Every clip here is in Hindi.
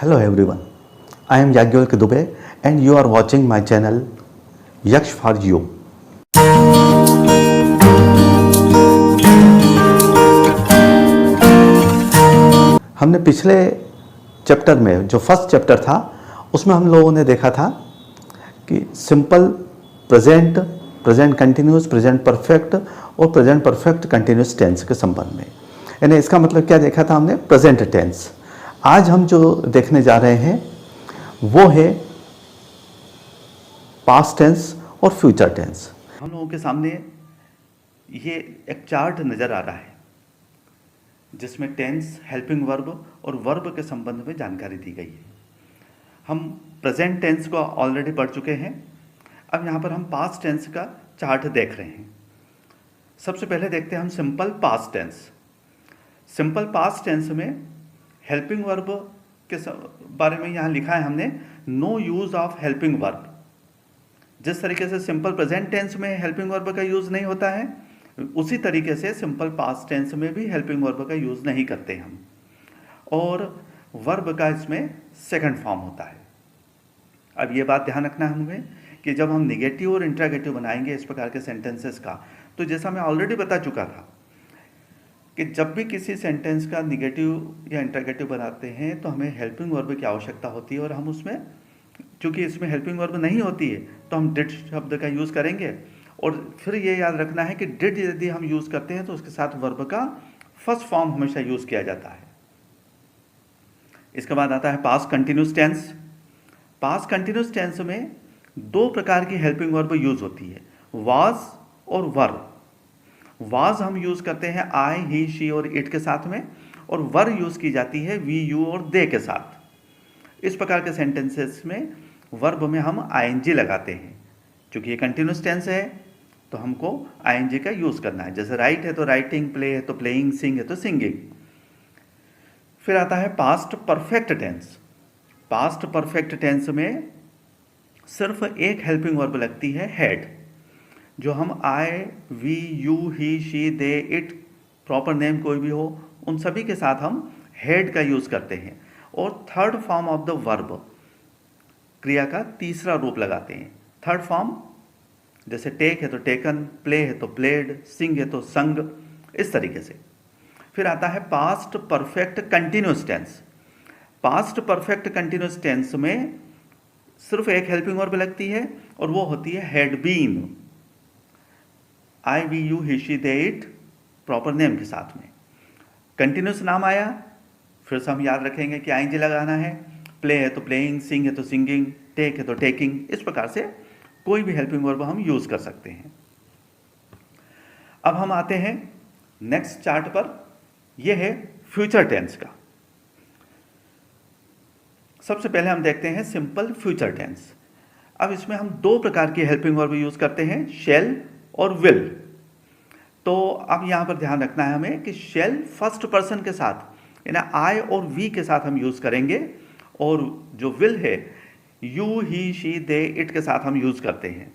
Hello everyone, I am Yagyolk Dubey and you are watching my channel Yaksh for You. हमने पिछले चैप्टर में जो फर्स्ट चैप्टर था उसमें हम लोगों ने देखा था कि simple present, present continuous, present perfect और प्रेजेंट परफेक्ट कंटिन्यूस टेंस के संबंध में, यानी इसका मतलब क्या देखा था हमने, प्रेजेंट टेंस। आज हम जो देखने जा रहे हैं वो है पास्ट टेंस और फ्यूचर टेंस। हम लोगों के सामने ये एक चार्ट नज़र आ रहा है जिसमें टेंस, हेल्पिंग वर्ब और वर्ब के संबंध में जानकारी दी गई है। हम प्रेजेंट टेंस को ऑलरेडी पढ़ चुके हैं। अब यहाँ पर हम पास्ट टेंस का चार्ट देख रहे हैं। सबसे पहले देखते हैं हम simple past tense. Simple past tense में हेल्पिंग वर्ब के बारे में यहाँ लिखा है हमने, no use of helping verb. जिस तरीके से सिंपल प्रेजेंट टेंस में हेल्पिंग वर्ब का यूज़ नहीं होता है, उसी तरीके से सिंपल पास्ट टेंस में भी हेल्पिंग वर्ब का यूज़ नहीं करते हम। और वर्ब का इसमें सेकंड फॉर्म होता है। अब ये बात ध्यान रखना है हमें कि जब हम निगेटिव और इंट्रागेटिव बनाएंगे इस प्रकार के सेंटेंसेस का, तो जैसा मैं ऑलरेडी बता चुका था कि जब भी किसी सेंटेंस का निगेटिव या इंट्रागेटिव बनाते हैं तो हमें हेल्पिंग वर्ब की आवश्यकता होती है। और हम उसमें, चूँकि इसमें हेल्पिंग वर्ब नहीं होती है, तो हम डिड शब्द का यूज़ करेंगे। और फिर ये याद रखना है कि डिड यदि हम यूज़ करते हैं तो उसके साथ वर्ब का फर्स्ट फॉर्म हमेशा यूज़ किया जाता है। इसके बाद आता है past continuous tense. Past continuous tense में दो प्रकार की हेल्पिंग वर्ब यूज़ होती है, वाज और वर। वाज हम यूज़ करते हैं आई, ही, शी और इट के साथ में, और वर यूज़ की जाती है वी, यू और दे के साथ। इस प्रकार के सेंटेंसेस में वर्ब में हम आईएनजी लगाते हैं। क्योंकि ये कंटिन्यूस टेंस है तो हमको आईएनजी का यूज़ करना है। जैसे राइट है तो राइटिंग, प्ले है तो प्लेइंग, सिंग है तो सिंगिंग। फिर आता है past perfect tense. Past perfect tense में सिर्फ एक हेल्पिंग वर्ब लगती है, हैड। जो हम I, we, you, he, she, they, it, proper name कोई भी हो, उन सभी के साथ हम हैड का यूज़ करते हैं। और third form of the verb, क्रिया का तीसरा रूप लगाते हैं। थर्ड फॉर्म, जैसे टेक है तो टेकन, प्ले है तो प्लेड, सिंग है तो संग, इस तरीके से। फिर आता है past perfect continuous tense. Past perfect continuous tense में सिर्फ एक हेल्पिंग वर्ब लगती है और वो होती है had been. I, we, you, he, she, they, it, proper name के साथ में। कंटिन्यूस नाम आया, फिर से हम याद रखेंगे कि आईएनजी लगाना है। प्ले है तो प्लेइंग, सिंग है तो सिंगिंग, टेक है तो टेकिंग। इस प्रकार से कोई भी हेल्पिंग वर्ब हम यूज़ कर सकते हैं। अब हम आते हैं नेक्स्ट चार्ट पर। यह है फ्यूचर टेंस का। सबसे पहले हम देखते हैं सिंपल फ्यूचर टेंस। अब इसमें हम दो प्रकार की हेल्पिंग वर्ब यूज़ करते हैं, शेल और विल। तो अब यहाँ पर ध्यान रखना है हमें कि शेल फर्स्ट पर्सन के साथ, यानी आई और वी के साथ हम यूज़ करेंगे, और जो विल है you, he, she, they, it के साथ हम यूज़ करते हैं।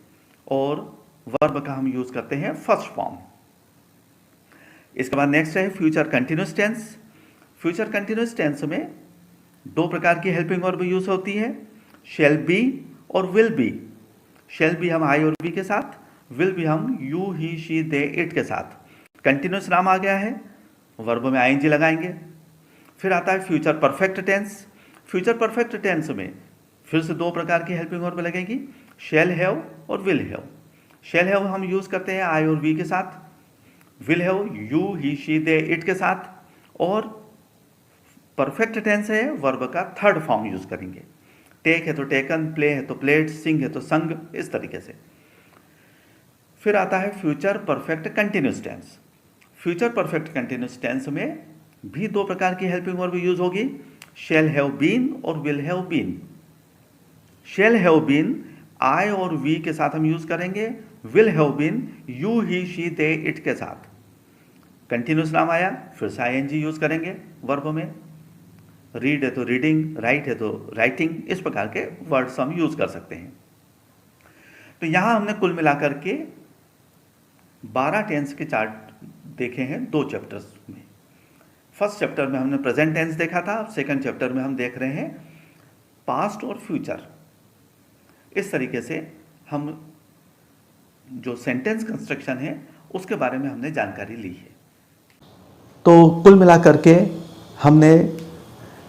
और वर्ब का हम यूज़ करते हैं फर्स्ट फॉर्म। इसके बाद नेक्स्ट है future continuous tense. Future continuous tense में दो प्रकार की हेल्पिंग वर्ब यूज़ होती है, शेल बी और विल बी। शेल बी हम आई और वी के साथ, विल बी हम you, he, she, they, it के साथ। कंटिन्यूस नाम आ गया है, वर्ब में आईएनजी लगाएंगे। फिर आता है future perfect tense. Future perfect tense में फिर से दो प्रकार की हेल्पिंग वर्ब लगेगी, शेल हैव और विल हैव। शेल हैव हम यूज़ करते हैं आई और वी के साथ, will have you, he, she, they, it के साथ। और परफेक्ट टेंस है, वर्ब का थर्ड फॉर्म यूज़ करेंगे। टेक है तो टेकन, प्ले है तो प्लेड, सिंग है तो संग, इस तरीके से। फिर आता है future perfect continuous tense. Future perfect continuous tense में भी दो प्रकार की हेल्पिंग वर्ब यूज़ होगी, शेल हैव बीन और will have been. Shall have been I और वी के साथ हम यूज़ करेंगे, will have been you, he, she, they, it के साथ। कंटिन्यूस नाम आया, फिर से आईएनजी यूज़ करेंगे वर्ब में। रीड है तो रीडिंग, राइट है तो राइटिंग, इस प्रकार के वर्ड्स हम यूज़ कर सकते हैं। तो यहाँ हमने कुल मिलाकर के 12 टेंस के चार्ट देखे हैं दो चैप्टर्स में। फर्स्ट चैप्टर में हमने प्रेजेंट टेंस देखा था, सेकंड चैप्टर में हम देख रहे हैं पास्ट और फ्यूचर, इस तरीके से हम जो सेंटेंस कंस्ट्रक्शन है उसके बारे में हमने जानकारी ली है। तो कुल मिलाकर के हमने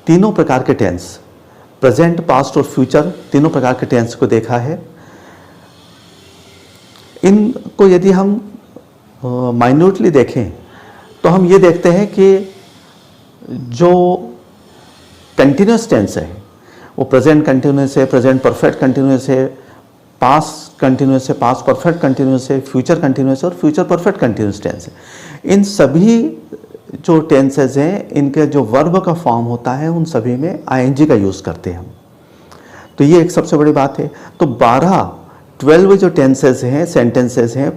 तीनों प्रकार के टेंस, प्रेजेंट, पास्ट और फ्यूचर, तीनों प्रकार के टेंस को देखा है। इनको यदि हम माइन्यूटली देखें तो हम ये देखते हैं कि जो कंटिन्यूस टेंस है वो प्रेजेंट कंटिन्यूस है, प्रेजेंट परफेक्ट कंटिन्यूस है, पास्ट कंटिन्यूस है, पास्ट परफेक्ट कंटिन्यूस है, फ्यूचर कंटिन्यूस है और फ्यूचर परफेक्ट कंटिन्यूस टेंस है। इन सभी जो टेंसेज हैं इनके जो वर्ब का फॉर्म होता है उन सभी में आईएनजी का यूज़ करते हैं हम। तो ये एक सबसे बड़ी बात है। तो 12 जो टेंसेज हैं, सेंटेंसेज हैं,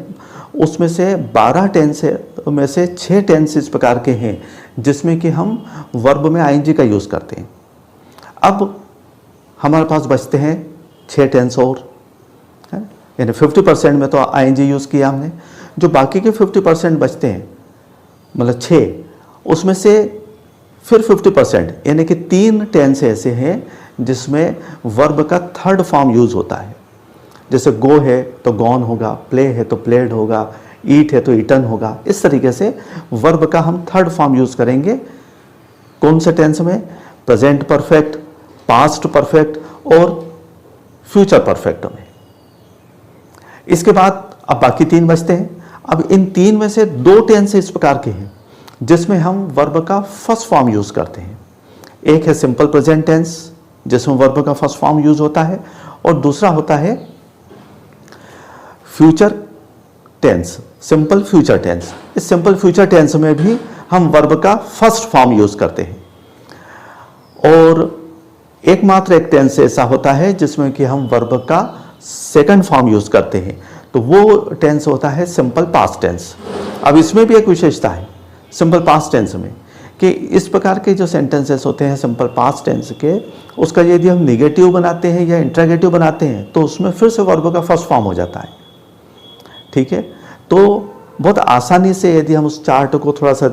उसमें से 12 टेंस में से 6 टेंस इस प्रकार के हैं जिसमें कि हम वर्ब में आईएनजी का यूज़ करते हैं। अब हमारे पास बचते हैं 6 टेंस और, यानी 50% में तो आईएनजी यूज़ किया हमने। जो बाकी के 50% बचते हैं, मतलब 6, उसमें से फिर 50% यानी कि 3 टेंस ऐसे हैं जिसमें वर्ब का थर्ड फॉर्म यूज़ होता है। जैसे गो है तो गॉन होगा, प्ले है तो प्लेड होगा, ईट है तो ईटन होगा। इस तरीके से वर्ब का हम थर्ड फॉर्म यूज़ करेंगे। कौन से टेंस में? प्रेजेंट परफेक्ट, पास्ट परफेक्ट और फ्यूचर परफेक्ट में। इसके बाद अब बाकी 3 बचते हैं। अब इन 3 में से 2 टेंस इस प्रकार के हैं जिसमें हम वर्ब का फर्स्ट फॉर्म यूज़ करते हैं। एक है सिंपल प्रेजेंट टेंस जिसमें वर्ब का फर्स्ट फॉर्म यूज़ होता है, और दूसरा होता है future tense, simple future tense. इस सिंपल फ्यूचर टेंस में भी हम वर्ब का फर्स्ट फॉर्म यूज़ करते हैं। और एकमात्र एक टेंस ऐसा होता है जिसमें कि हम वर्ब का सेकंड फॉर्म यूज़ करते हैं, तो वो टेंस होता है सिंपल पास्ट टेंस। अब इसमें भी एक विशेषता है सिंपल पास्ट टेंस में कि इस प्रकार के जो सेंटेंसेस होते हैं सिंपल पास्ट टेंस के, उसका यदि हम निगेटिव बनाते हैं या इंट्रोगेटिव बनाते हैं तो उसमें फिर से वर्ब का फर्स्ट फॉर्म हो जाता है। ठीक है, तो बहुत आसानी से यदि हम उस चार्ट को थोड़ा सा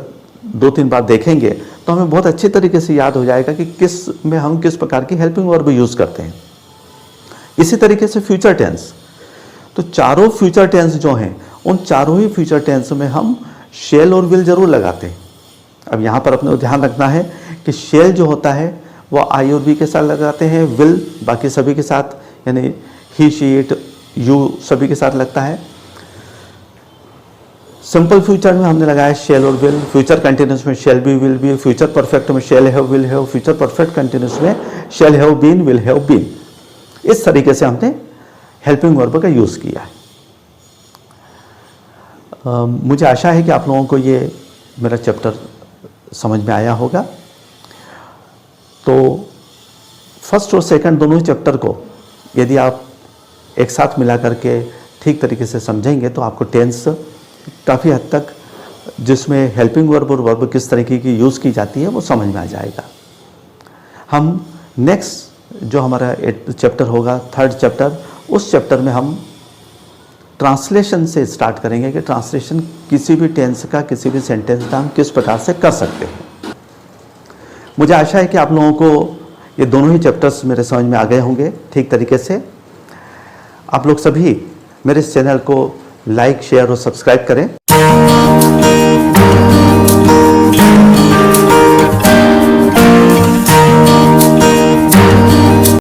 2-3 बार देखेंगे तो हमें बहुत अच्छी तरीके से याद हो जाएगा कि किस में हम किस प्रकार की हेल्पिंग वर्ब यूज़ करते हैं। इसी तरीके से फ्यूचर टेंस, तो चारों फ्यूचर टेंस जो हैं उन चारों ही फ्यूचर टेंस में हम शेल और विल जरूर लगाते हैं। अब यहाँ पर अपने को ध्यान रखना है कि शेल जो होता है वो आई और वी के साथ लगाते हैं, विल बाकी सभी के साथ, यानी ही, शी, इट, यू सभी के साथ लगता है। सिंपल फ्यूचर में हमने लगाया शेल और विल, फ्यूचर कंटिन्यूस में shall be, will be, future perfect में shall have, will have, future perfect continuous में shall have been, will have been. इस तरीके से हमने हेल्पिंग वर्ब का यूज़ किया है। मुझे आशा है कि आप लोगों को ये मेरा चैप्टर समझ में आया होगा। तो फर्स्ट और सेकंड दोनों ही चैप्टर को यदि आप एक साथ मिला करके ठीक तरीके से समझेंगे तो आपको टेंस काफ़ी हद तक, जिसमें हेल्पिंग वर्ब और वर्ब किस तरीके की यूज़ की जाती है, वो समझ में आ जाएगा। हम नेक्स्ट जो हमारा चैप्टर होगा, थर्ड चैप्टर, उस चैप्टर में हम ट्रांसलेशन से स्टार्ट करेंगे कि ट्रांसलेशन किसी भी टेंस का, किसी भी सेंटेंस का हम किस प्रकार से कर सकते हैं। मुझे आशा है कि आप लोगों को ये दोनों ही चैप्टर्स मेरे समझ में आ गए होंगे ठीक तरीके से। आप लोग सभी मेरे इस चैनल को लाइक, शेयर और सब्सक्राइब करें।